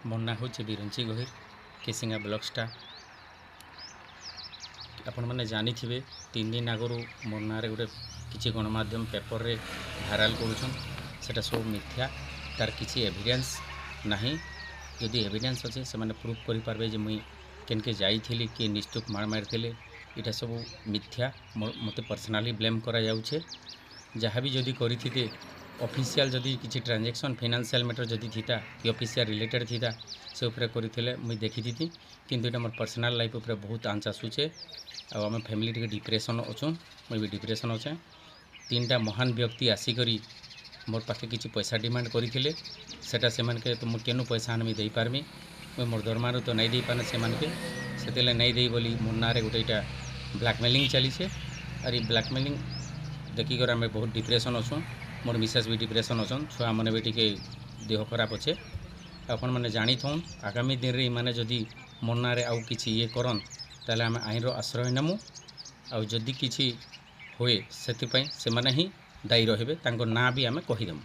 मोर ना हूँ बिरंची गहिर केसिंगा ब्लॉक्सटा आपण मैंने जानी थे 3 दिन आगु मोर ना गोटे किसी गणमाध्यम पेपर रे भाइराल करुँचा सब मिथ्या तार किसी एविडेंस नहीं जदि एविडेंस अच्छे से मैंने प्रूफ करें मुई केनके जाइली किए निस्तुक मार मारी इटा सब मिथ्या मत पर्सनाली ब्लेम करा जाउछे जहाँ भी जदि करी ऑफिशियल जदि किसी ट्रांजैक्शन फाइनेंशियल मैटर जदि थीता कि ऑफिशियल रिलेटेड थीता से उपरे करथिले मुई देखी थी किंतु एटा मोर पर्सनल लाइफ उपरे बहुत आंच आसूचे आम फैमिली टिके डिप्रेशन अच्छु मुई भी डिप्रेशन अच्छे 3टा महान व्यक्ति आसिकरी मोर पाखे किसी पैसा डिमांड करथिले सेटा से मानके तो मुझे केनु पैसा आनमी दे पारमी मुई मोर दरमारू तो नहीं दे पाने से मानके सेतेले नहीं दे बोली मोर ना रे गोटेटा ब्लैकमेलिंग चली और ये ब्लैकमेलिंग देखिकर आम बहुत डिप्रेशन अच्छु मोर मिसेस भी डिप्रेशन अच्छन छुआ मैंने भी टी देह खराब अच्छे आपण मैंने जानी थन आगामी दिन में माने जदि मोर ना आउ कि ये करन ताले आम आईन आश्रय नेमु आदि किसी हुए से माने ही दायी रहे ना भी आम कहीदेमु।